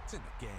It's in the game.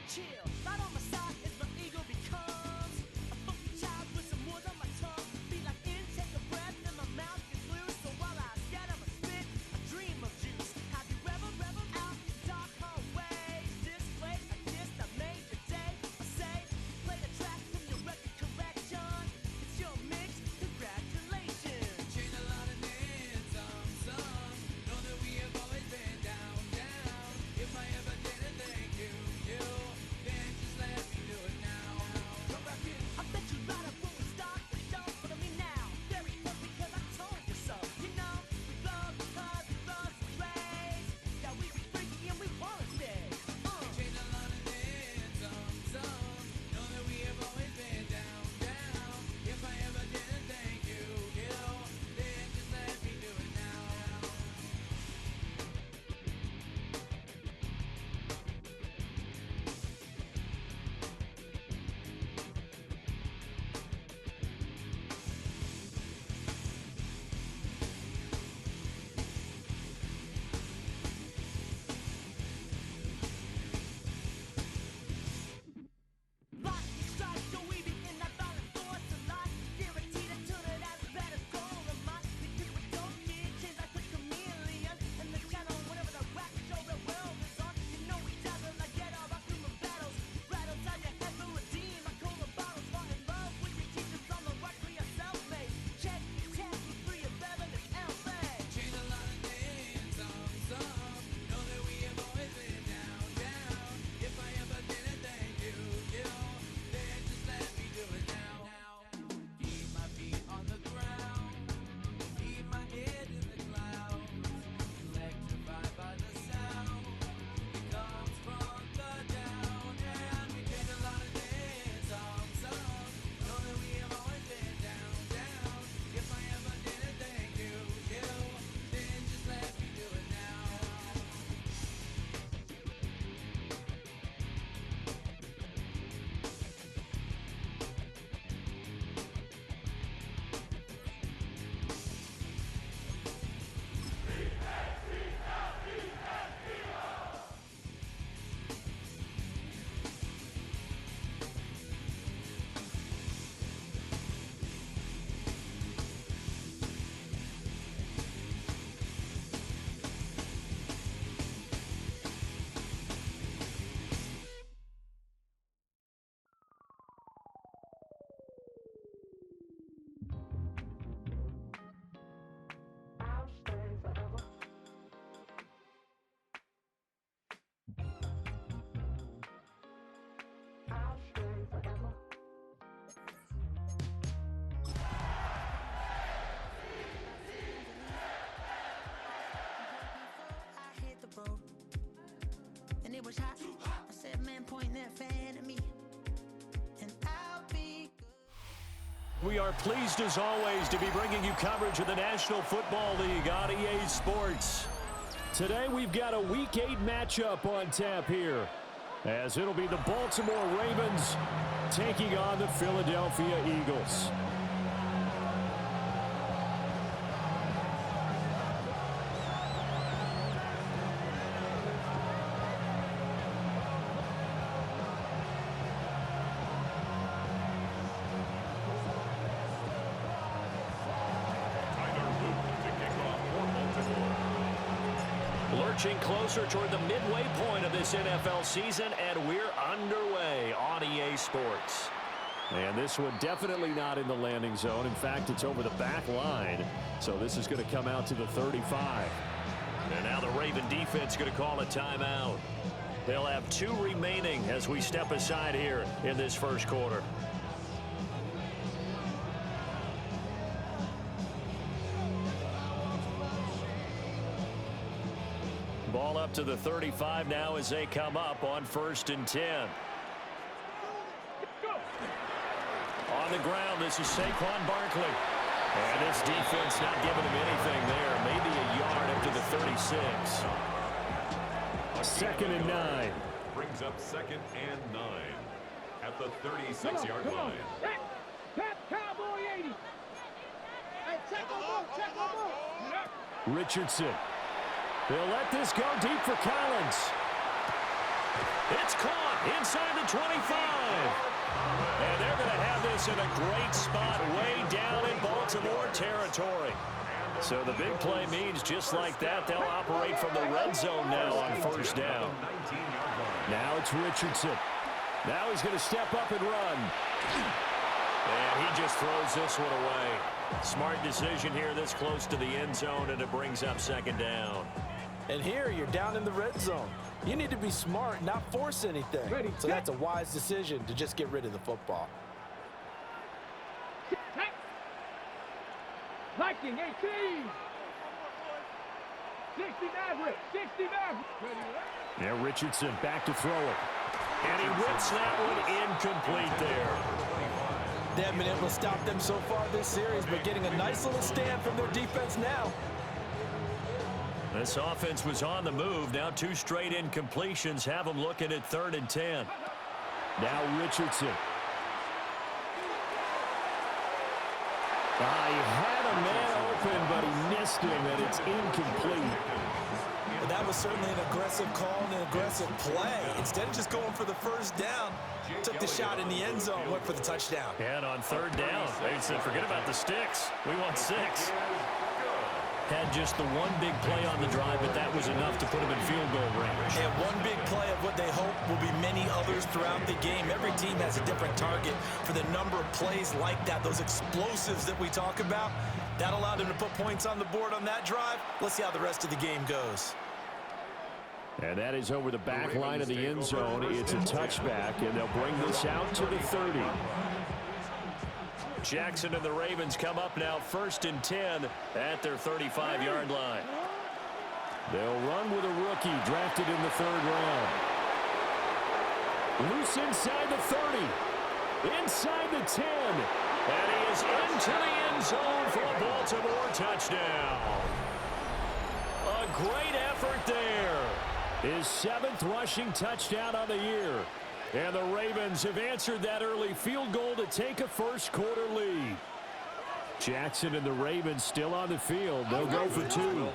Chill, right on my side is my ego becomes a funky child with some words on my tongue. Be like intake a breath and my mouth gets loose. So while I scatter my spit, I dream of juice. Have you ever out in dark hallways? This place I kissed, I made your day. I say, play the track from your record collection. It's your mix, congratulations. Chain a lot of names, some know that we have always been down. If I ever didn't thank you, then just let me do it now. Come back in. I bet you right up when we start the show. Follow me now. Very close because I told you so. You know, we love because we love some plays. Yeah, we be freaky and we wanna stay. Chain a lot of names, some know that we have always been down. If I ever didn't thank you, then just let me do it now. Lock and strike, so we be in that violent force of life. Guaranteed to turn it out better goal of mine. Because we don't get change like a chameleon. And the channel, whenever the rap show the world is on. You know we dazzle like get all our human battles. Rattle down your head for redeem. I call the bottles. Fall in love with your teachers on the right for your self-made. Check, test, we free of Bevan and LA. Chain a lot of names, some know that we have always been down. If I ever didn't thank you, then just let me do it now. Keep my feet on the ground, keep my head in the clouds, electrified by the sound that comes from the down. And we chain a lot of names, some know that we have always been down. If I ever didn't thank you, then just let me do it now. I hit the road, and it was hot. I said, man, point that fan at me, and I'll be good. We are pleased as always to be bringing you coverage of the National Football League on EA Sports. Today we've got a Week 8 matchup on tap here, as it'll be the Baltimore Ravens taking on the Philadelphia Eagles. Lurching closer toward the midway point of this NFL season, and we're underway on EA Sports. And this one definitely not in the landing zone. In fact, it's over the back line. So this is going to come out to the 35. And now the Raven defense going to call a timeout. They'll have 2 remaining as we step aside here in this first quarter. Ball up to the 35 now as they come up on 1st and 10. On the ground, this is Saquon Barkley. And this defense not giving him anything there. Maybe a yard up to the 36. 2nd and 9. Brings up 2nd and 9 at the 36-yard line. Cowboy 80. Hey, check him up. Richardson. They'll let this go deep for Collins. It's caught inside the 25. And they're going to have this in a great spot way down in Baltimore territory. So the big play means just like that, they'll operate from the red zone now on 1st down. Now it's Richardson. Now he's going to step up and run. And he just throws this one away. Smart decision here this close to the end zone, and it brings up 2nd down. And here you're down in the red zone. You need to be smart, not force anything. So that's a wise decision to just get rid of the football. Viking 18. 69. Now Richardson back to throw it. And he whips that one incomplete there. They haven't been able to stop them so far this series, but getting a nice little stand from their defense now. This offense was on the move. Now 2 straight incompletions have them looking at 3rd and 10. Now Richardson. He had a man open, but he missed him, and it's incomplete. But that was certainly an aggressive call and an aggressive play. Instead of just going for the 1st down, took the shot in the end zone, went for the touchdown. And on 3rd down, they said, forget about the sticks. We want 6. Had just the one big play on the drive, but that was enough to put him in field goal range. And one big play of what they hope will be many others throughout the game. Every team has a different target for the number of plays like that, those explosives that we talk about. That allowed them to put points on the board on that drive. Let's see how the rest of the game goes. And that is over the back line of the end zone. It's a touchback, and they'll bring this out to the 30. Jackson and the Ravens come up now 1st and 10 at their 35-yard line. They'll run with a rookie drafted in the 3rd round. Loose inside the 30. Inside the 10. And he is into the end zone for a Baltimore touchdown. A great effort there. His 7th rushing touchdown on the year. And the Ravens have answered that early field goal to take a 1st quarter lead. Jackson and the Ravens still on the field. They'll go for 2.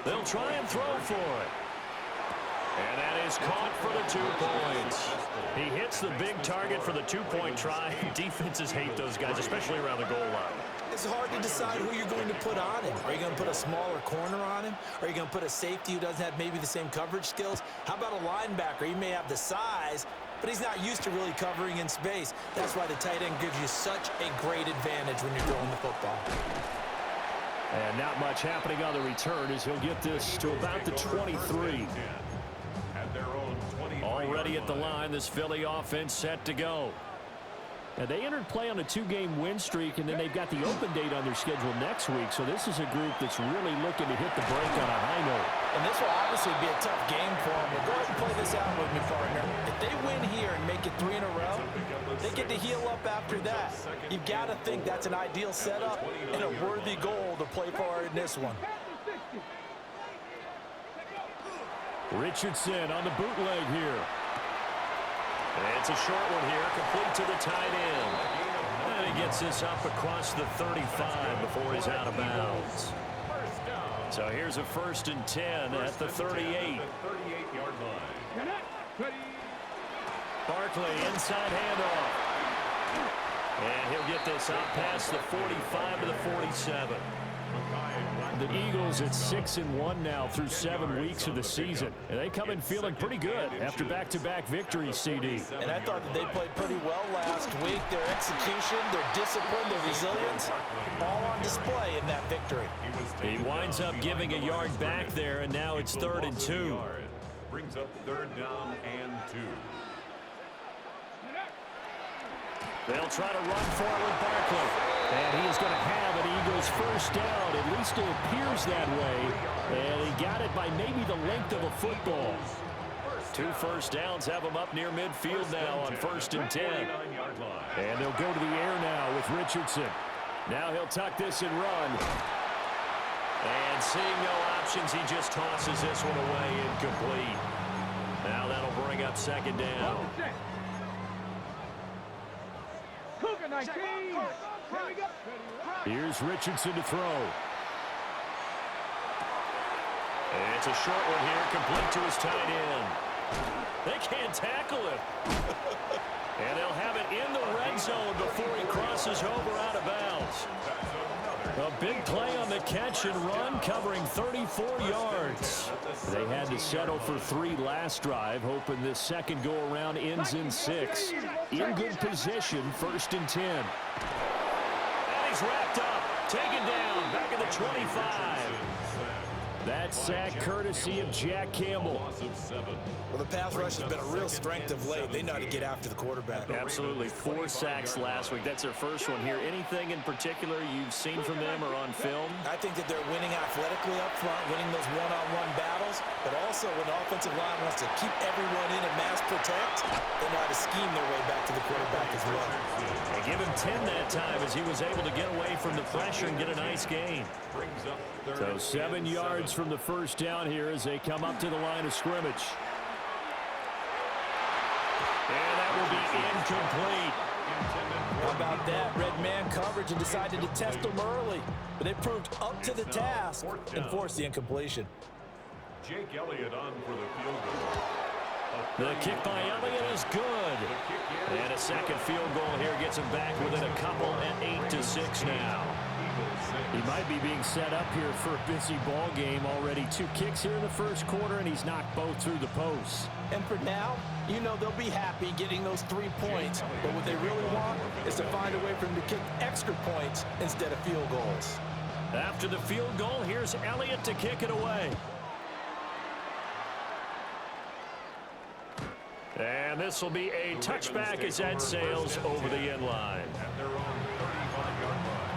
They'll try and throw for it. And that is caught for the 2 points. He hits the big target for the 2-point try. Defenses hate those guys, especially around the goal line. It's hard to decide who you're going to put on him. Are you going to put a smaller corner on him? Are you going to put a safety who doesn't have maybe the same coverage skills? How about a linebacker? He may have the size, but he's not used to really covering in space. That's why the tight end gives you such a great advantage when you're throwing the football. And not much happening on the return as he'll get this to about the 23. Already at the line, this Philly offense set to go. Now, they entered play on a 2-game win streak, and then they've got the open date on their schedule next week. So this is a group that's really looking to hit the break on a high note. And this will obviously be a tough game for them. Well, go ahead and play this out with me, partner. If they win here and make it 3 in a row, they get to heal up after that. You've got to think that's an ideal setup and a worthy goal to play for in this one. Richardson on the bootleg here. And it's a short one here, complete to the tight end. And he gets this up across the 35 before he's out of bounds. So here's a 1st and 10 at the 38. Barkley, inside handoff. And he'll get this up past the 45 to the 47. The Eagles at 6-1 now through 7 weeks of the season. And they come in feeling pretty good after back-to-back victories, CD. And I thought that they played pretty well last week. Their execution, their discipline, their resilience, all on display in that victory. He winds up giving a yard back there, and now it's 3rd and 2. Brings up 3rd down and 2. They'll try to run forward with Barkley. And he is going to have an Eagles first down. At least it appears that way. And he got it by maybe the length of a football. 2 first downs have him up near midfield now on 1st and 10. And they'll go to the air now with Richardson. Now he'll tuck this and run. And seeing no options, he just tosses this one away incomplete. Now that'll bring up 2nd down. Cougar 19. Here's Richardson to throw. And it's a short one here, complete to his tight end. They can't tackle him. And they'll have it in the red zone before he crosses over out of bounds. A big play on the catch and run, covering 34 yards. They had to settle for 3 last drive, hoping this second go-around ends in 6. In good position, 1st and 10. And he's wrapped up, taken down, back at the 25. That sack courtesy of Jack Campbell. Well, the pass rush has been a real strength of late. They know how to get after the quarterback. Absolutely. 4 sacks last week. That's their first one here. Anything in particular you've seen from them or on film? I think that they're winning athletically up front, winning those one-on-one battles, but also when the offensive line wants to keep everyone in and mass protect, they know how to scheme their way back to the quarterback as well. They give him 10 that time as he was able to get away from the pressure and get a nice gain. So 7 yards from the first down here as they come up to the line of scrimmage. And that will be incomplete. How about that? Red man coverage and decided to test them early. But they proved up to the task and forced the incompletion. Jake Elliott on for the field goal. The kick by Elliott is good. And a second field goal here gets him back within a couple at 8-6 now. He might be being set up here for a busy ball game already. 2 kicks here in the first quarter, and he's knocked both through the posts. And for now, you know they'll be happy getting those 3 points. But what they really want is to find a way for them to kick extra points instead of field goals. After the field goal, here's Elliott to kick it away. And this will be a touchback as that sails over the end line. At their own 35-yard line.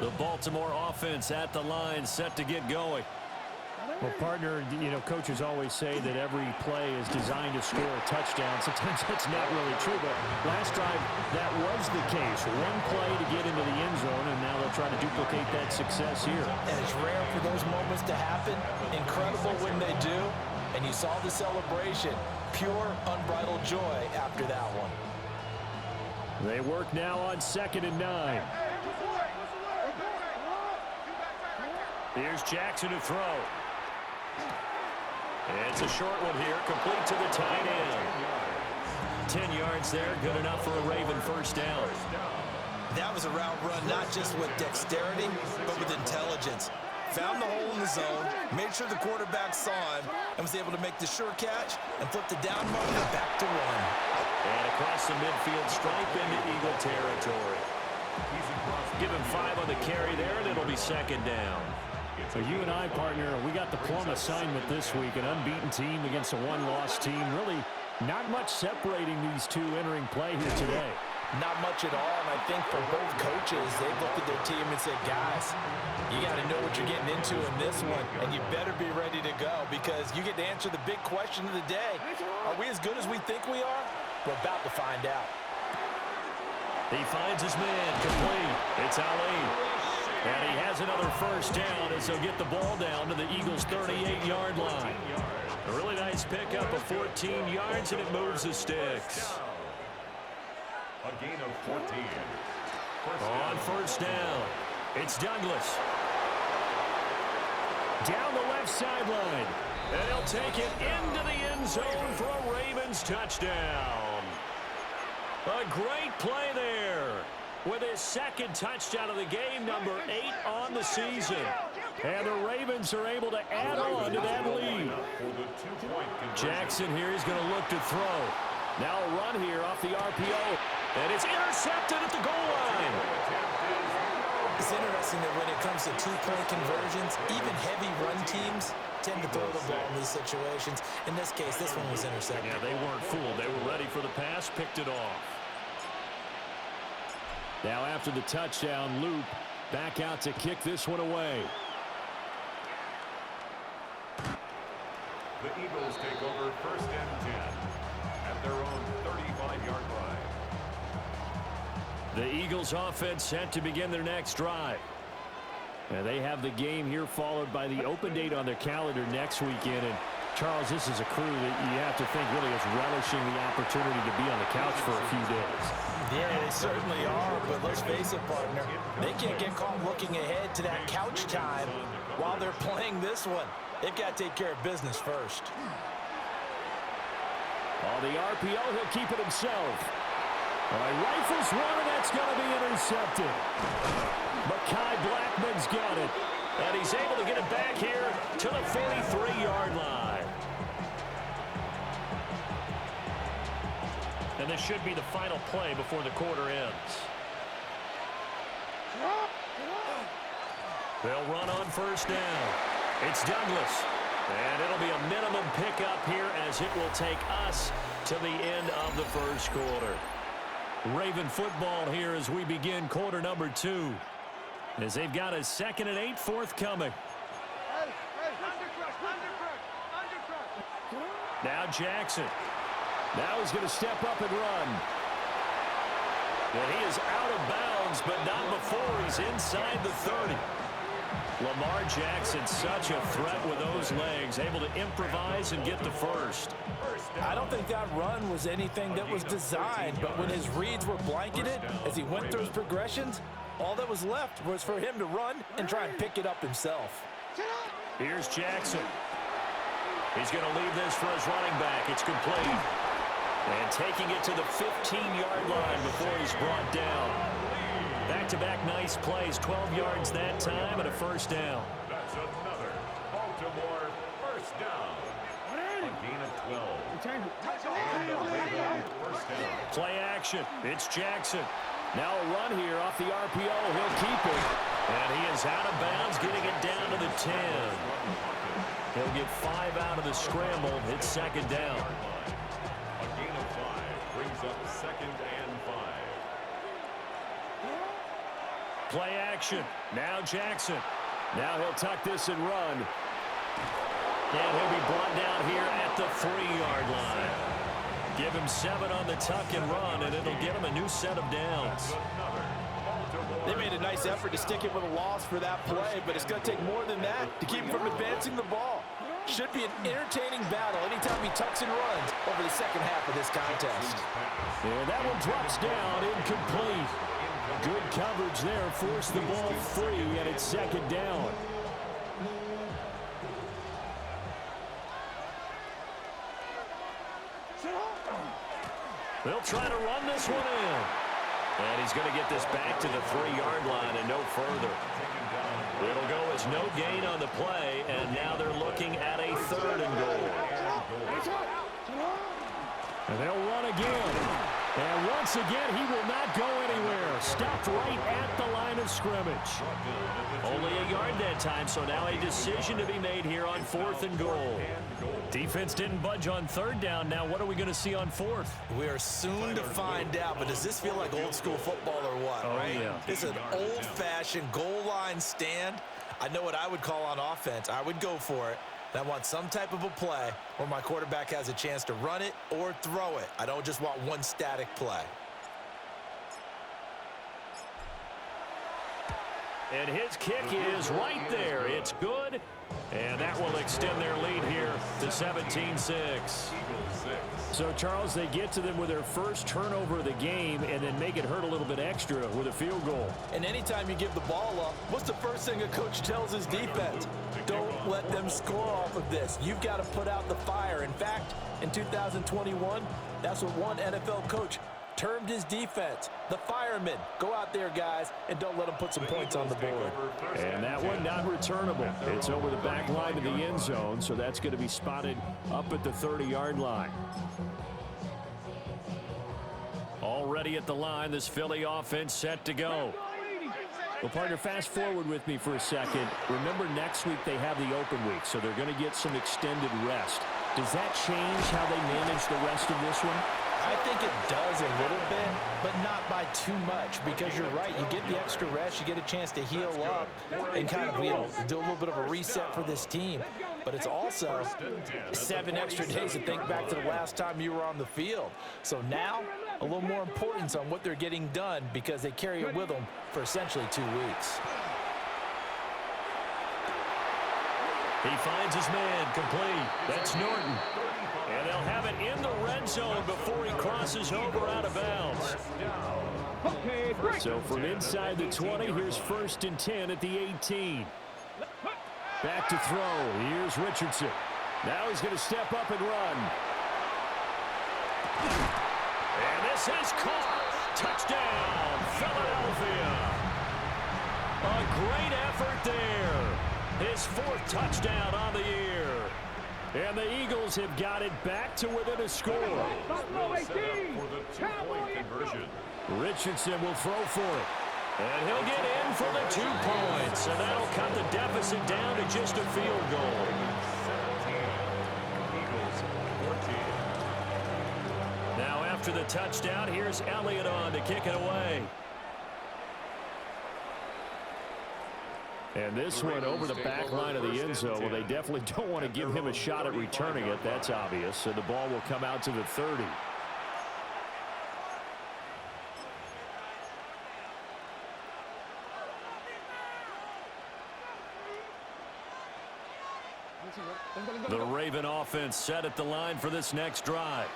The Baltimore offense at the line, set to get going. Well, partner, you know, coaches always say that every play is designed to score a touchdown. Sometimes that's not really true, but last drive, that was the case. 1 play to get into the end zone, and now they'll try to duplicate that success here. And it's rare for those moments to happen. Incredible when they do. And you saw the celebration. Pure, unbridled joy after that one. They work now on 2nd and 9. Here's Jackson to throw. It's a short one here, complete to the tight end. 10 yards there, good enough for a Raven first down. That was a route run not just with dexterity, but with intelligence. Found the hole in the zone, made sure the quarterback saw him, and was able to make the sure catch and flip the down marker back to 1. And across the midfield stripe into Eagle territory. Give him 5 on the carry there, and it'll be 2nd down. So you and I, partner, we got the plum assignment this week, an unbeaten team against a 1-loss team. Really not much separating these 2 entering play here today. Not much at all, and I think for both coaches, they looked at their team and said, guys, you got to know what you're getting into in this one, and you better be ready to go because you get to answer the big question of the day. Are we as good as we think we are? We're about to find out. He finds his man, complete. It's Ali. And he has another first down as he'll get the ball down to the Eagles' 38-yard line. A really nice pickup of 14 yards, and it moves the sticks. A gain of 14. On first down, it's Douglas. Down the left sideline. And he'll take it into the end zone for a Ravens touchdown. A great play there with his 2nd touchdown of the game, number 8 on the season. And the Ravens are able to add on to that lead. Jackson here is going to look to throw. Now a run here off the RPO. And it's intercepted at the goal line. It's interesting that when it comes to two-point conversions, even heavy run teams tend to throw the ball in these situations. In this case, this one was intercepted. Yeah, they weren't fooled. They were ready for the pass, picked it off. Now after the touchdown, Loop back out to kick this one away. The Eagles take over 1st and 10 at their own 35-yard line. The Eagles offense set to begin their next drive. And they have the game here followed by the open date on their calendar next weekend. And Charles, this is a crew that you have to think really is relishing the opportunity to be on the couch for a few days. Yeah, they certainly are, but let's face it, partner. They can't get caught looking ahead to that couch time while they're playing this one. They've got to take care of business first. On the RPO, he'll keep it himself. All right, rifles one, and that's going to be intercepted. Mekhi Blackman's got it, and he's able to get it back here to the 43-yard line. And this should be the final play before the quarter ends. They'll run on 1st down. It's Douglas, and it'll be a minimum pickup here as it will take us to the end of the first quarter. Raven football here as we begin quarter number 2. As they've got a 2nd and 8 forthcoming. Now Jackson. Now he's going to step up and run. And he is out of bounds, but not before he's inside the 30. Lamar Jackson, such a threat with those legs, able to improvise and get the first. I don't think that run was anything that was designed, but when his reads were blanketed, as he went through his progressions, all that was left was for him to run and try and pick it up himself. Here's Jackson. He's going to leave this for his running back. It's complete. And taking it to the 15-yard line before he's brought down. Back-to-back nice plays, 12 yards that time and a 1st down. That's another Baltimore 1st down. A gain of 12. And a Raven 1st down. Play action. It's Jackson. Now a run here off the RPO. He'll keep it. And he is out of bounds, getting it down to the 10. He'll get 5 out of the scramble. It's 2nd down. A gain of 5 brings up 2nd and 5. Play action. Now Jackson. Now he'll tuck this and run. And he'll be brought down here at the 3-yard line. Give him 7 on the tuck and run, and it'll get him a new set of downs. They made a nice effort to stick it with a loss for that play, but it's going to take more than that to keep him from advancing the ball. Should be an entertaining battle anytime he tucks and runs over the second half of this contest. And that one drops down, incomplete. Good coverage there, forced the ball free, and it's 2nd down. They'll try to run this one in. And he's going to get this back to the 3-yard line and no further. It'll go as no gain on the play, and now they're looking at a 3rd and goal. And they'll run again. And once again, he will not go anywhere. Stopped right at the line of scrimmage. Only a yard that time, so now a decision to be made here on 4th and goal. Defense didn't budge on 3rd down. Now what are we going to see on 4th? We are soon to find out, but does this feel like old school football or what, right? Yeah. It's an old-fashioned goal line stand. I know what I would call on offense. I would go for it. And I want some type of a play where my quarterback has a chance to run it or throw it. I don't just want one static play. And his kick is right there. It's good. And that will extend their lead here to 17-6. So, Charles, they get to them with their first turnover of the game and then make it hurt a little bit extra with a field goal. And anytime you give the ball up, what's the first thing a coach tells his defense? Don't let them score off of this. You've got to put out the fire. In fact, in 2021, that's what one NFL coach termed his defense, the firemen. Go out there, guys, and don't let them put some points on the board. And that one not returnable. It's over the back line of the end zone, so that's going to be spotted up at the 30-yard line. Already at the line, this Philly offense set to go. Well, partner, fast forward with me for a second. Remember, next week they have the open week, so they're going to get some extended rest. Does that change how they manage the rest of this one? I think it does a little bit, but not by too much, because you're right. You get the extra rest, you get a chance to heal up and kind of, do a little bit of a reset for this team. But it's also 7 extra days to think back to the last time you were on the field. So now, a little more importance on what they're getting done, because they carry it with them for essentially 2 weeks. He finds his man, complete. That's Norton. And they'll have it in the red zone before he crosses over out of bounds. So from inside the 20, here's 1st and 10 at the 18. Back to throw. Here's Richardson. Now he's going to step up and run. And this is caught. Touchdown, Philadelphia. A great effort there. His 4th touchdown on the year. And the Eagles have got it back to within a score. Richardson will throw for it. And he'll get in for the 2 points. And that'll cut the deficit down to just a field goal. 17. Eagles 14. Now after the touchdown, here's Elliott on to kick it away. And this one over the back line of the end zone. Well, they definitely don't want to give him a shot at returning it. That's obvious. So the ball will come out to the 30. The Raven offense set at the line for this next drive.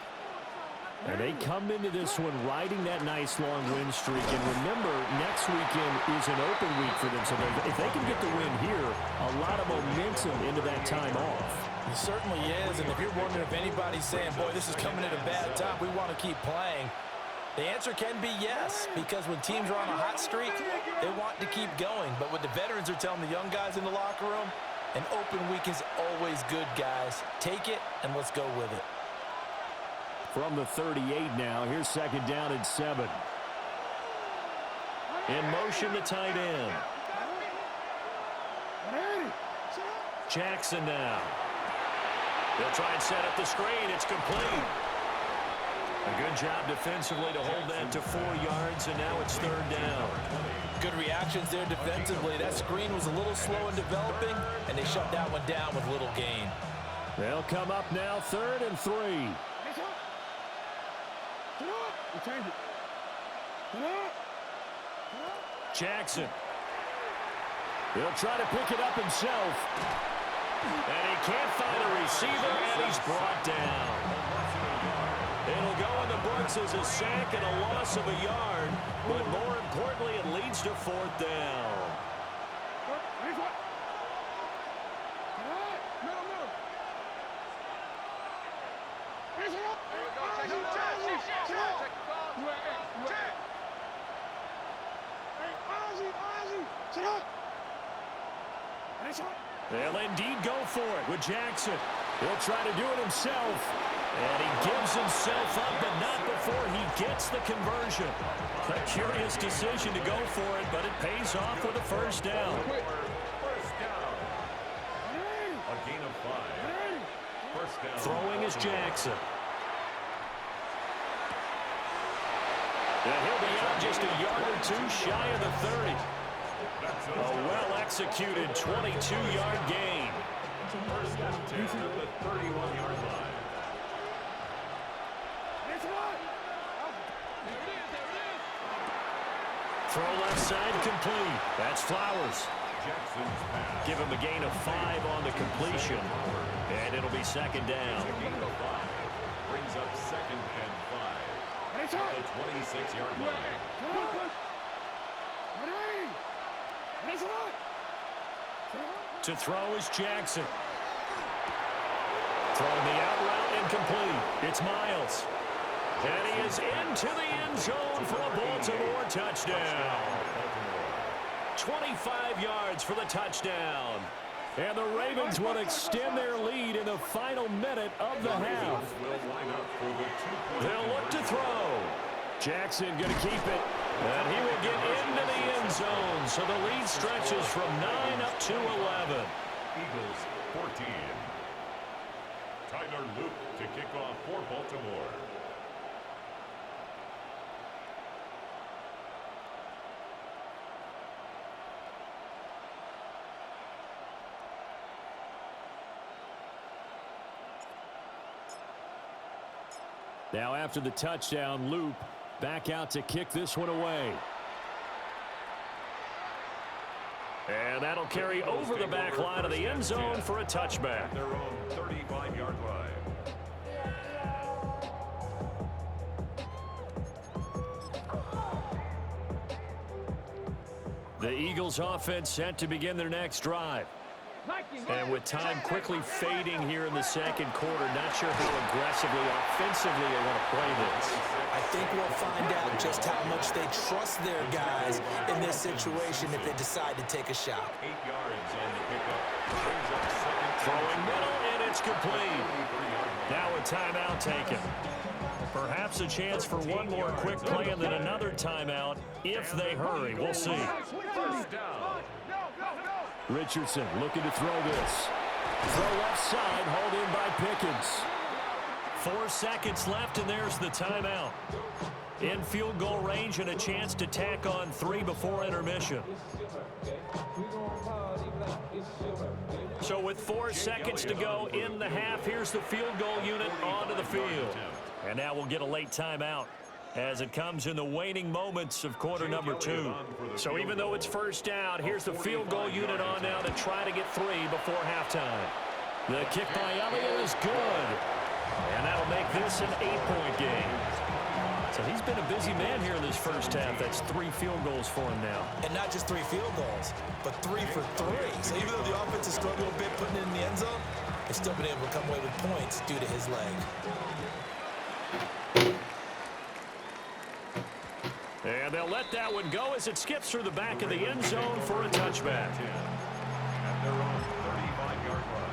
And they come into this one riding that nice long win streak. And remember, next weekend is an open week for them. So if they can get the win here, a lot of momentum into that time off. It certainly is. And if you're wondering if anybody's saying, boy, this is coming at a bad time, we want to keep playing, the answer can be yes. Because when teams are on a hot streak, they want to keep going. But what the veterans are telling the young guys in the locker room, an open week is always good, guys. Take it, and let's go with it. From the 38 now, here's 2nd down and 7. In motion, the tight end. Jackson now. They'll try and set up the screen. It's complete. A good job defensively to hold that to 4 yards, and now it's 3rd down. Good reactions there defensively. That screen was a little slow in developing, and they shut that one down with little gain. They'll come up now 3rd and 3. Jackson. He'll try to pick it up himself. And he can't find a receiver, and he's brought down. It'll go in the books as a sack and a loss of a yard, but more importantly, it leads to 4th down. They'll indeed go for it with Jackson. He'll try to do it himself. And he gives himself up, but not before he gets the conversion. A curious decision to go for it, but it pays off with a 1st down. First down. A gain of 5. First down. Throwing is Jackson. And he'll be out just a yard or 2 shy of the 30. A well-executed 22-yard gain. First and 10 at the 31-yard line. Throw left side complete. That's Flowers. Jackson's pass. Give him a gain of 5 on the completion. And it'll be 2nd down. A gain of 5. Brings up 2nd and 5. At the 26-yard line. To throw is Jackson. Throwing the out route incomplete. It's Miles. And he is into the end zone for a Baltimore touchdown. 25 yards for the touchdown. And the Ravens will extend their lead in the final minute of the half. Will line up for the 2-point They'll look to throw. Jackson going to keep it. And he will get into the end zone. So the lead stretches from 9 up to 11. Eagles 14. Tyler Luke to kick off for Baltimore. Now after the touchdown, Loop back out to kick this one away. And that'll carry over the back line of the end zone for a touchback. Their own 35-yard line. The Eagles offense set to begin their next drive. And with time quickly fading here in the second quarter, not sure how aggressively, offensively they want to play this. I think we'll find out just how much they trust their guys in this situation if they decide to take a shot. 8 yards on the pickup. Brings up second. Throwing middle, and it's complete. Now a timeout taken. Perhaps a chance for one more quick play and then another timeout if they hurry. We'll see. First down. Richardson looking to throw this. Throw left side, hauled in by Pickens. 4 seconds left, and there's the timeout. In field goal range and a chance to tack on 3 before intermission. So with 4 seconds to go in the half, here's the field goal unit onto the field. And now we'll get a late timeout as it comes in the waning moments of quarter number 2. So even though it's first down, here's the field goal unit on now to try to get 3 before halftime. The kick by Elliott is good. And that'll make this an 8-point game. So he's been a busy man here in this first half. That's 3 field goals for him now. And not just 3 field goals, but 3 for 3. So even though the offense is struggling a bit putting it in the end zone, they've still been able to come away with points due to his leg. And they'll let that one go as it skips through the back of the end zone for a touchback. At their own 35-yard line.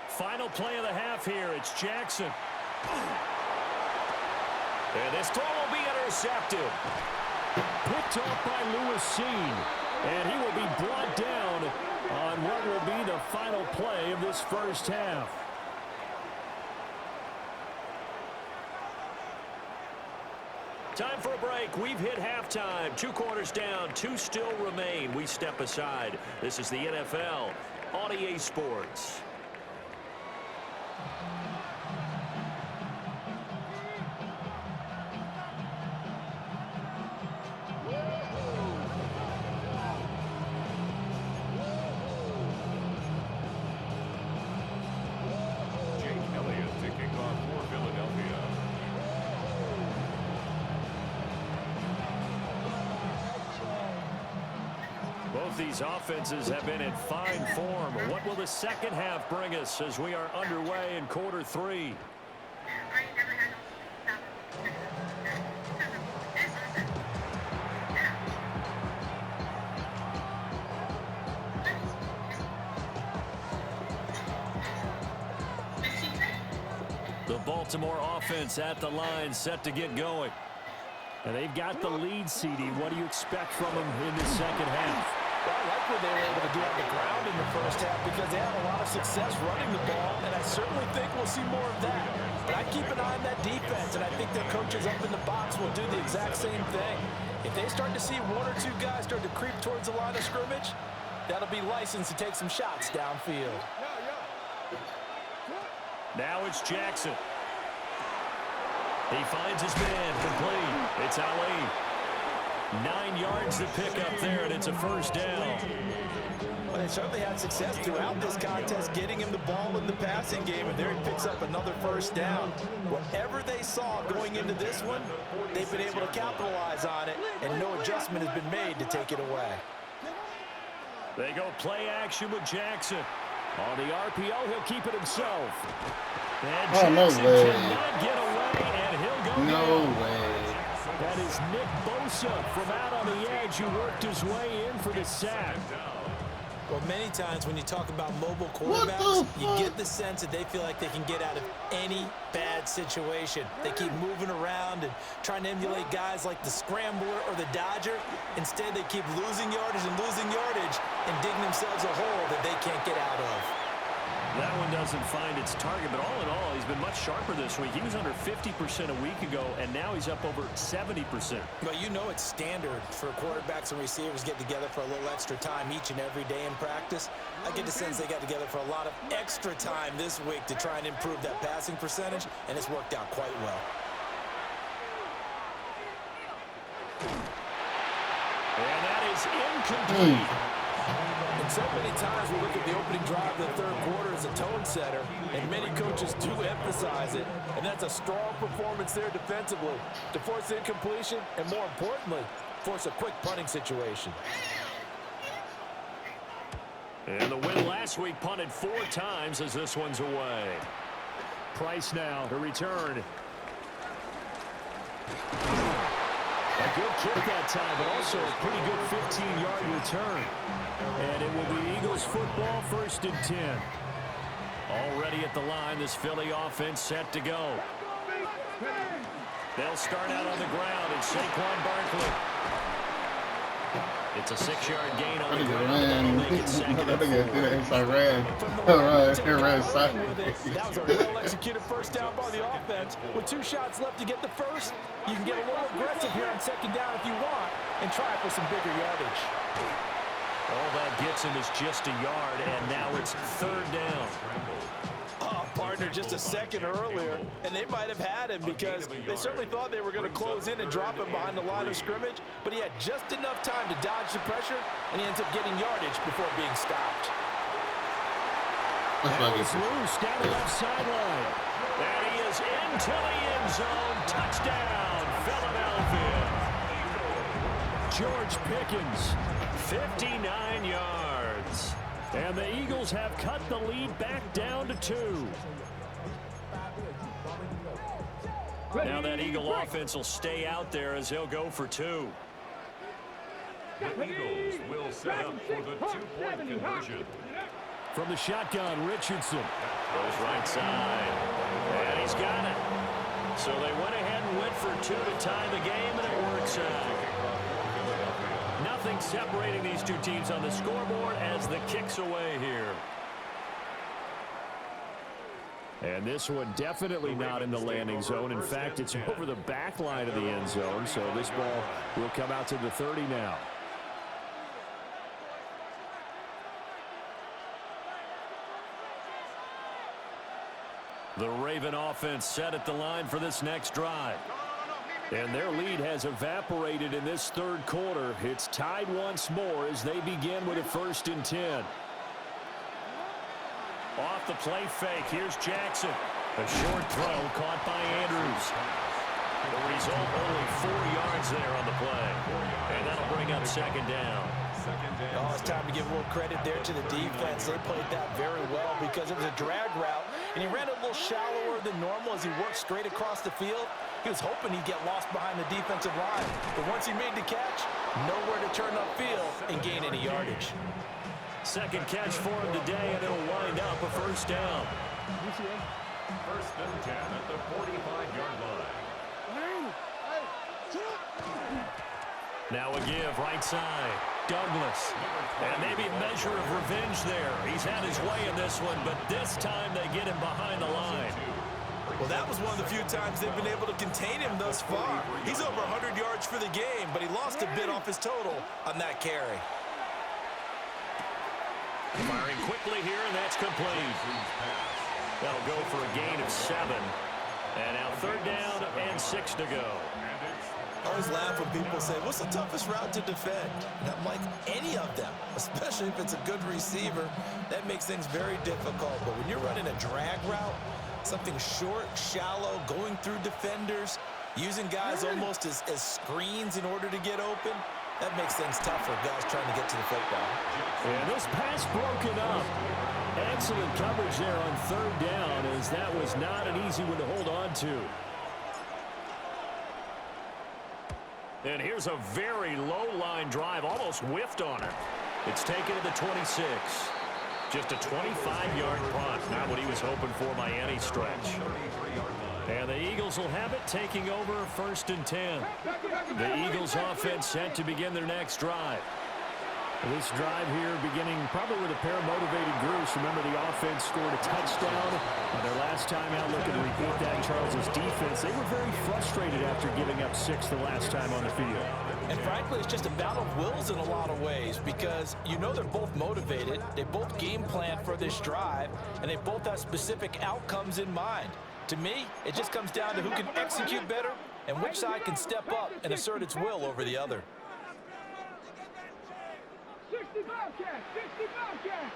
Final play of the half here. It's Jackson. And this throw will be intercepted. Picked off by Lewis Seen. And he will be brought down on what will be the final play of this first half. Time for a break. We've hit halftime. 2 quarters down. 2 still remain. We step aside. This is the NFL on EA Sports. These offenses have been in fine form. What will the second half bring us as we are underway in quarter 3? The Baltimore offense at the line set to get going. And they've got the lead, CD. What do you expect from them in the second half? Well, I like what they were able to do on the ground in the first half because they had a lot of success running the ball, and I certainly think we'll see more of that. But I keep an eye on that defense, and I think their coaches up in the box will do the exact same thing. If they start to see 1 or 2 guys start to creep towards the line of scrimmage, that'll be licensed to take some shots downfield. Now it's Jackson. He finds his man complete. It's Ali. 9 yards to pick up there, and it's a first down. Well, they certainly had success throughout this contest, getting him the ball in the passing game, and there he picks up another first down. Whatever they saw going into this one, they've been able to capitalize on it, and no adjustment has been made to take it away. They go play action with Jackson. On the RPO, he'll keep it himself. And Jackson cannot get away, and he'll go down. way. That is Nick Bosa from out on the edge who worked his way in for the sack. Well, many times when you talk about mobile quarterbacks, you get the sense that they feel like they can get out of any bad situation. They keep moving around and trying to emulate guys like the Scrambler or the Dodger. Instead, they keep losing yardage and digging themselves a hole that they can't get out of. That one doesn't find its target, but all in all, he's been much sharper this week. He was under 50% a week ago, and now he's up over 70%. Well, you know it's standard for quarterbacks and receivers get together for a little extra time each and every day in practice. I get the sense they got together for a lot of extra time this week to try and improve that passing percentage, and it's worked out quite well. And that is incomplete. And so many times we look at the opening drive of the third quarter as a tone setter, and many coaches do emphasize it, and that's a strong performance there defensively to force incompletion and, more importantly, force a quick punting situation. And the win last week punted 4 times as this one's away. Price now to return. A good kick that time, but also a pretty good 15-yard return. And it will be Eagles football, 1st and 10. Already at the line, this Philly offense set to go. They'll start out on the ground, and Saquon Barkley. It's a 6-yard gain on the ground, and that'll make it 2nd and 4. That was a well-executed first down by the offense. With 2 shots left to get the first, you can get a little aggressive here on 2nd down if you want and try for some bigger yardage. All that gets him is just a yard, and now it's 3rd down. Oh, partner, just a second earlier, and they might have had him because they certainly thought they were going to close in and drop him behind the line of scrimmage, but he had just enough time to dodge the pressure, and he ends up getting yardage before being stopped. It's loose down the left sideline. And he is into the end zone. Touchdown, Philadelphia. George Pickens, 59 yards. And the Eagles have cut the lead back down to 2. Now that Eagle offense will stay out there as he'll go for 2. The Eagles will set up for the 2-point conversion. From the shotgun, Richardson goes right side. And he's got it. So they went ahead and went for 2 to tie the game, and it works out. Nothing separating these two teams on the scoreboard as the kick's away here. And this one definitely not in the landing zone. In fact, it's over the back line of the end zone, so this ball will come out to the 30 now. The Raven offense set at the line for this next drive. And their lead has evaporated in this 3rd quarter. It's tied once more as they begin with a 1st and 10. Off the play fake, here's Jackson. A short throw caught by Andrews. The result, only 4 yards there on the play. And that'll bring up 2nd down. Oh, it's time to give a little credit there to the defense. They played that very well because it was a drag route, and he ran a little shallower than normal as he worked straight across the field. He was hoping he'd get lost behind the defensive line, but once he made the catch, nowhere to turn upfield and gain any yardage. 2nd catch for him today, and it'll wind up a 1st down. 1st and 10 at the 45-yard line. Now a give, right side. Douglas. And maybe a measure of revenge there. He's had his way in this one, but this time they get him behind the line. Well, that was one of the few times they've been able to contain him thus far. He's over 100 yards for the game, but he lost a bit off his total on that carry. Firing quickly here, and that's complete. That'll go for a gain of 7. And now 3rd down and 6 to go. I always laugh when people say, what's the toughest route to defend? And I'm like, any of them, especially if it's a good receiver. That makes things very difficult. But when you're running a drag route, something short, shallow, going through defenders, using guys almost as screens in order to get open, that makes things tough for guys trying to get to the football. And this pass broken up. Excellent coverage there on third down, as that was not an easy one to hold on to. And here's a very low line drive, almost whiffed on her. It's taken to the 26. Just a 25-yard punt, not what he was hoping for by any stretch. And the Eagles will have it, taking over 1st and 10. The Eagles offense set to begin their next drive. This drive here beginning probably with a pair of motivated groups. Remember, the offense scored a touchdown on their last time out. Looking to repeat that. Charles's defense, they were very frustrated after giving up 6 the last time on the field. And frankly, it's just a battle of wills in a lot of ways, because you know they're both motivated. They both game plan for this drive, and they both have specific outcomes in mind. To me, it just comes down to who can execute better and which side can step up and assert its will over the other. 60 Bobcat! 60 Bobcat!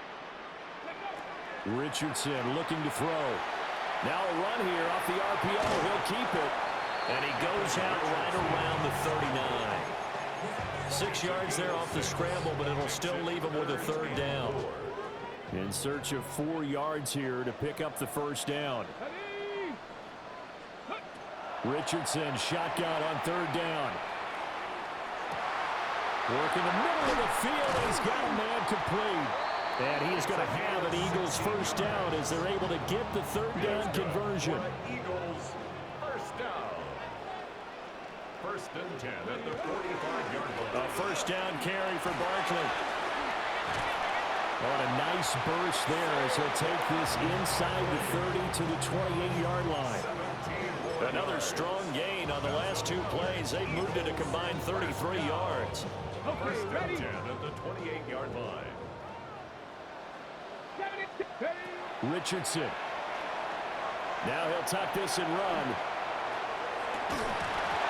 Richardson looking to throw. Now a run here off the RPO. He'll keep it. And he goes out right around the 39. 6 yards there off the scramble, but it'll still leave him with a third down. In search of 4 yards here to pick up the first down. Richardson shotgun on third down. Work in the middle of the field. He's got a man complete. And he is going to have an Eagles first down as they're able to get the third down conversion. Eagles first down. 1st and 10 at the 45-yard line. A first down carry for Barkley. On a nice burst there as he'll take this inside the 30 to the 28-yard line. Another strong gain on the last 2 plays. They've moved it a combined 33 yards. First and 10 at the 28-yard line. Richardson. Now he'll tuck this and run.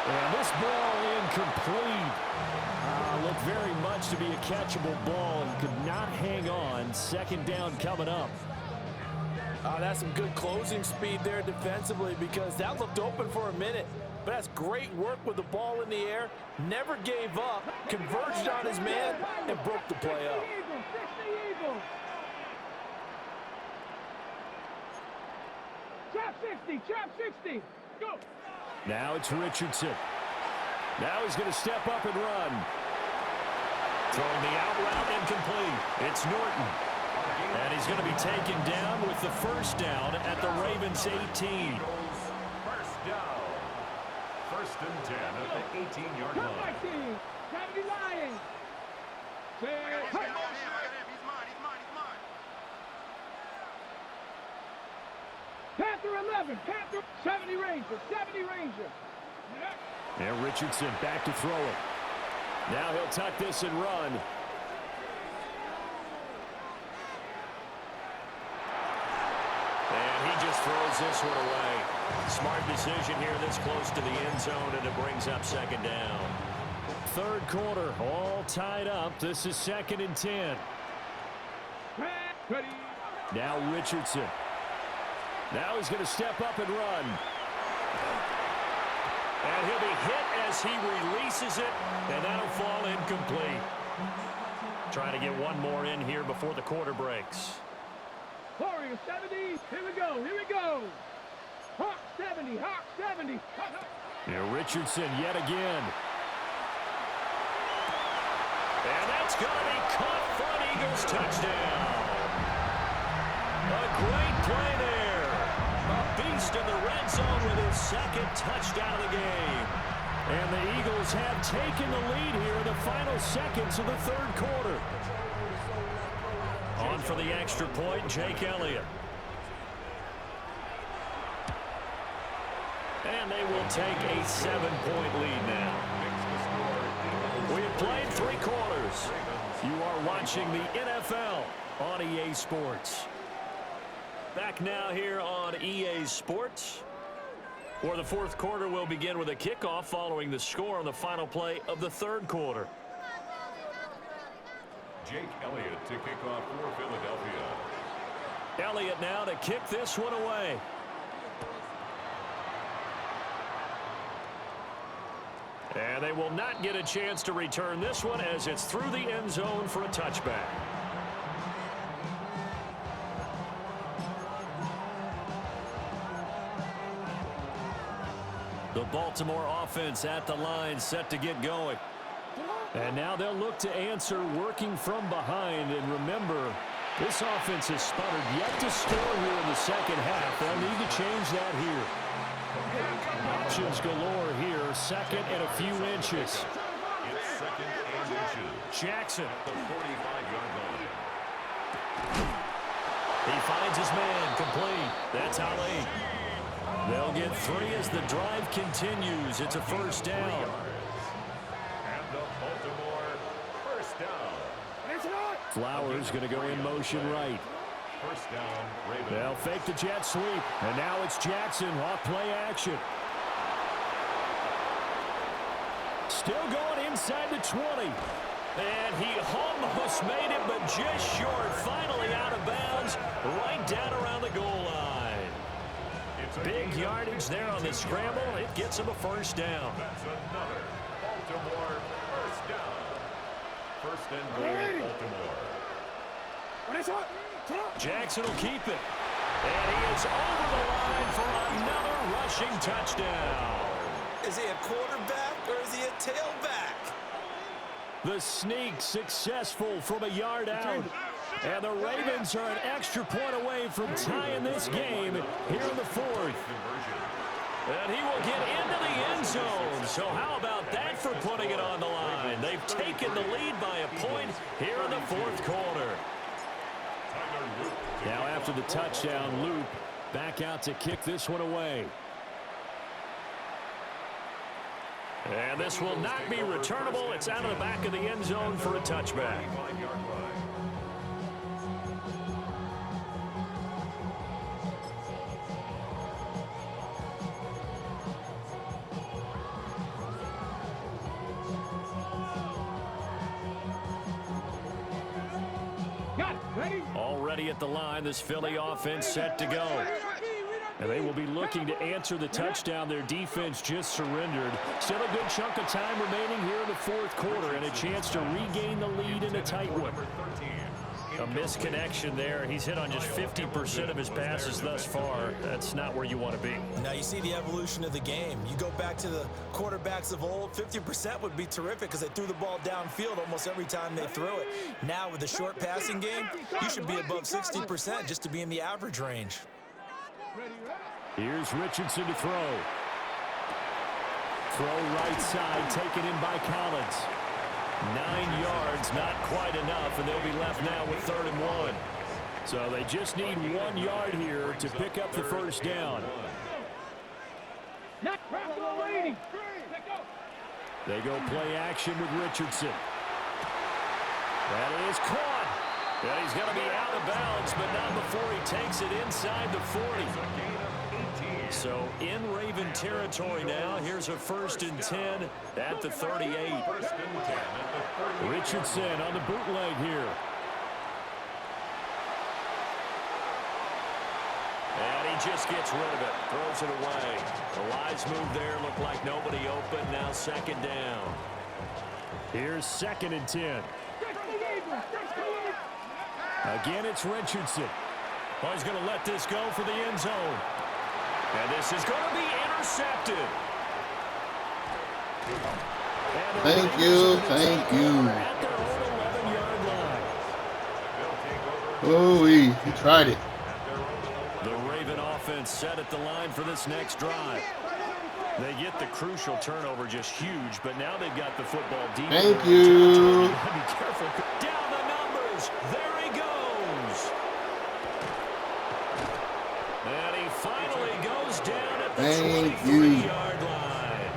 And this ball incomplete. Looked very much to be a catchable ball and could not hang on. Second down coming up. That's some good closing speed there defensively, because that looked open for a minute. But that's great work with the ball in the air. Never gave up, converged on his man, and broke the play up. Chop 60, chop 60. Go. Now it's Richardson. Now he's going to step up and run. Throwing the out route incomplete. It's Norton. And he's going to be taken down with the first down at the Ravens 18. First down. 1st and 10 at the 18-yard Come line. my team. 70 Lions. Panther 11. Panther 70 Ranger. 70 Ranger. And Richardson back to throw it. Now he'll tuck this and run. And he just throws this one away. Smart decision here this close to the end zone, and it brings up second down. Third quarter, all tied up. This is 2nd and 10. Ready. Now Richardson. Now he's going to step up and run. And he'll be hit as he releases it, and that'll fall incomplete. Trying to get one more in here before the quarter breaks. Warrior 70. Here we go. Here we go. Hawk 70. Hawk 70. Now Richardson yet again. And that's going to be caught for an Eagles touchdown. A great play there. A beast in the red zone with his 2nd touchdown of the game. And the Eagles have taken the lead here in the final seconds of the third quarter. On for the extra point, Jake Elliott. And they will take a 7-point lead now. We have played 3 quarters. You are watching the NFL on EA Sports. Back now here on EA Sports. Or the fourth quarter will begin with a kickoff following the score on the final play of the third quarter. Jake Elliott to kick off for Philadelphia. Elliott now to kick this one away. And they will not get a chance to return this one as it's through the end zone for a touchback. The Baltimore offense at the line, set to get going. And now they'll look to answer working from behind. And remember, this offense has sputtered yet to score here in the second half. They'll need to change that here. Options galore here, second and a few inches. It's second and inches. Jackson. At the 45-yard line. He finds his man, complete. That's Ali. They'll get 3 as the drive continues. It's a first down. And the Baltimore first down. Flowers going to go in motion right. First down, Ravens. They'll fake the jet sweep. And now it's Jackson off play action. Still going inside the 20. And he almost made it, but just short. Finally out of bounds, right down around the goal line. Big yardage there on the scramble. It gets him a first down. That's another Baltimore first down. First and goal, Baltimore. Jackson will keep it. And he is over the line for another rushing touchdown. Is he a quarterback or is he a tailback? The sneak successful from a yard out. And the Ravens are an extra point away from tying this game here in the fourth. And he will get into the end zone. So how about that for putting it on the line? They've taken the lead by a point here in the fourth quarter. Now after the touchdown, Loop back out to kick this one away. And this will not be returnable. It's out of the back of the end zone for a touchback. Already at the line, this Philly offense set to go. And they will be looking to answer the touchdown their defense just surrendered. Still a good chunk of time remaining here in the fourth quarter and a chance to regain the lead in a tight one. A misconnection there. He's hit on just 50% of his passes thus far. That's not where you want to be. Now you see the evolution of the game. You go back to the quarterbacks of old, 50% would be terrific because they threw the ball downfield almost every time they threw it. Now with the short passing game, you should be above 60% just to be in the average range. Here's Richardson to throw. Throw right side, taken in by Collins. 9 yards, not quite enough, and they'll be left now with 3rd and 1. So they just need 1 yard here to pick up the first down. They go play action with Richardson. That is caught. And he's going to be out of bounds, but not before he takes it inside the 40. So in Raven territory now. Here's a 1st and 10 at the 38. Richardson on the bootleg here. And he just gets rid of it. Throws it away. The Lions move there. Looked like nobody open. Now 2nd down. Here's 2nd and 10. Again, it's Richardson. Oh, he's going to let this go for the end zone. And this is going to be intercepted. Thank you, thank you. Oh, he tried it. The Raven offense set at the line for this next drive. They get the crucial turnover, just huge, but now they've got the football deep. Thank you. Be careful. Down the numbers. There he goes. And he finally goes down at the 23-yard line.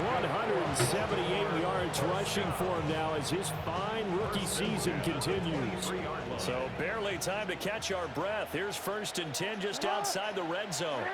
178 yards rushing for him now as his fine rookie season continues. So barely time to catch our breath. Here's 1st and 10 just outside the red zone.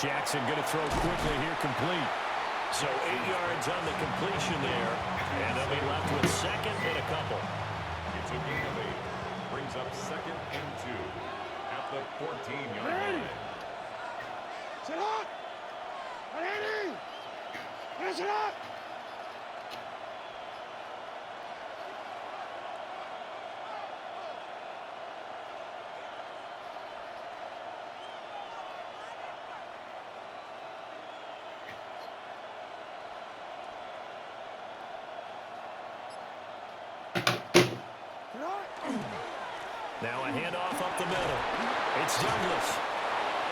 Jackson going to throw quickly here, complete. So 8 yards on the completion there. And they'll be left with second and a couple. It's a gain of 8. Brings up second and 2 at the 14-yard line. Sit up! Ready! Finish it up! Now a handoff up the middle. It's Douglas.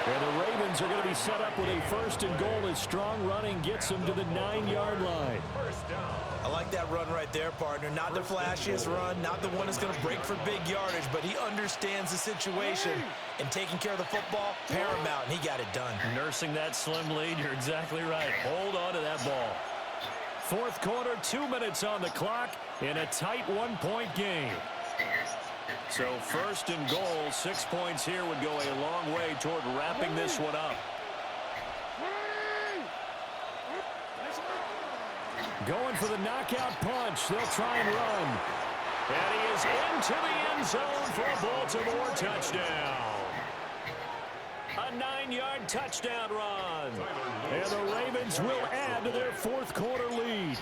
And the Ravens are going to be set up with a first and goal as strong running gets them to the 9-yard line. First down. I like that run right there, partner. Not the flashiest run, not the one that's going to break for big yardage, but he understands the situation, and taking care of the football, paramount, and he got it done. Nursing that slim lead, you're exactly right. Hold on to that ball. Fourth quarter, 2 minutes on the clock in a tight 1-point game. So first and goal, 6 points here would go a long way toward wrapping this one up. Going for the knockout punch. They'll try and run. And he is into the end zone for a Baltimore touchdown. A 9-yard touchdown run. And the Ravens will add to their fourth quarter lead.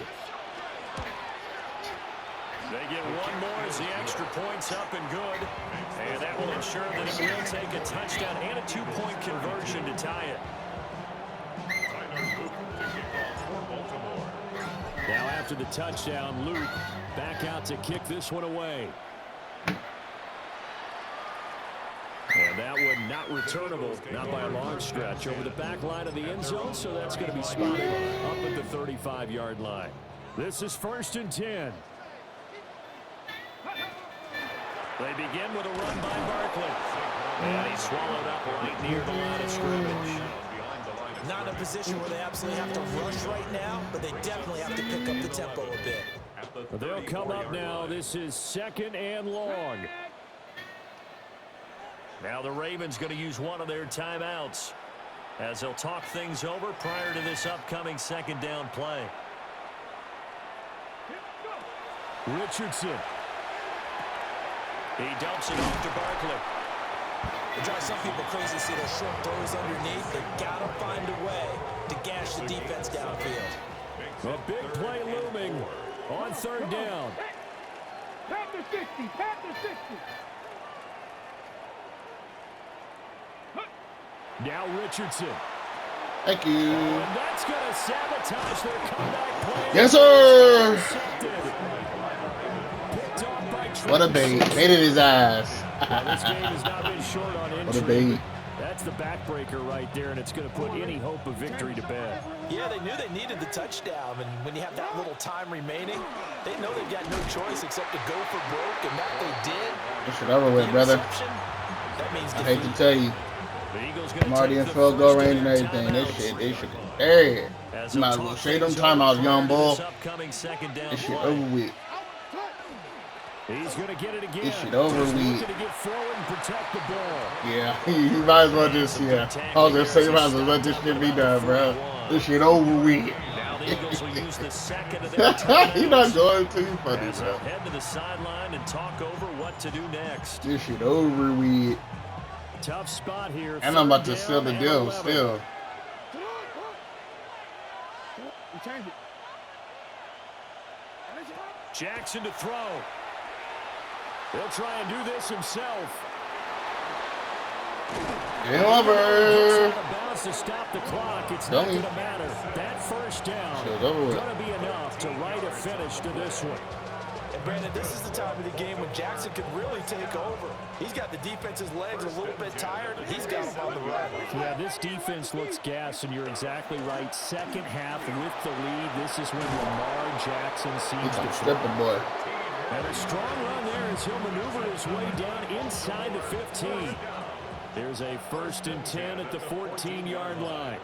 They get one more as the extra point's up and good. And that will ensure that it will take a touchdown and a 2-point conversion to tie it. Now after the touchdown, Luke back out to kick this one away. And that one not returnable, not by a long stretch, over the back line of the end zone, so that's going to be spotted up at the 35-yard line. This is first and 10. They begin with a run by Barkley. And he's swallowed up right near the line of scrimmage. Not in a position where they absolutely have to rush right now, but they definitely have to pick up the tempo a bit. They'll come up now. This is second and long. Now the Ravens going to use one of their timeouts as they'll talk things over prior to this upcoming second down play. Richardson. He dumps it off to Barkley. It drives some people crazy to see those short throws underneath. They've got to find a way to gash the defense downfield. A big play looming on third down. Pat the 60, pat the 60. Now Richardson. Thank you. And that's going to sabotage their comeback play. Yes, sir. What a bait. Baited his ass. This game has not been short on injury. What a bait. That's the backbreaker right there, and it's going to put any hope of victory to bed. Yeah, they knew they needed the touchdown, and when you have that little time remaining, they know they've got no choice except to go for broke, and that they did. This shit over with, brother. That means I hate to tell you. I'm already in field goal range and everything. This shit hey. You might as well shade them timeouts, young bull. This shit over with. He's going to get it again. This shit over with. To get forward and protect the ball. Yeah, you might as well just, I was going to say, you might as well let this shit be done, bro. This shit over with. Now the Eagles will use the second of their timeouts. You're not going to, funny, bro. Head to the sideline and talk over what to do next. This shit over with. Tough spot here. And I'm about to seal the deal still. Jackson to throw. He'll try and do this himself. Game over. To stop the clock. It's not going to matter. That first down is going to be enough to write a finish to this one. And Brandon, this is the time of the game when Jackson could really take over. He's got the defense's legs a little bit tired. He's got them on the run. Yeah, this defense looks gassed, and you're exactly right. Second half with the lead. This is when Lamar Jackson seems to step the boy. And a strong run there as he'll maneuver his way down inside the 15. There's a first and 10 at the 14-yard line.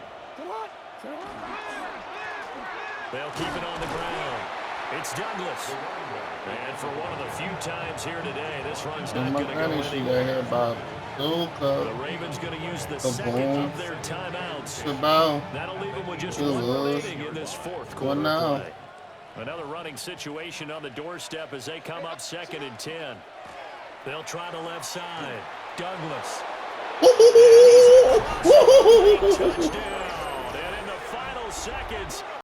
They'll keep it on the ground. It's Douglas. And for one of the few times here today, this run's not going to go anywhere. The Ravens going to use the second of their timeouts. That'll leave them with just one remaining in this fourth quarter play. Another running situation on the doorstep as they come up 2nd and 10. They'll try the left side. Douglas. Touchdown. And in the final seconds,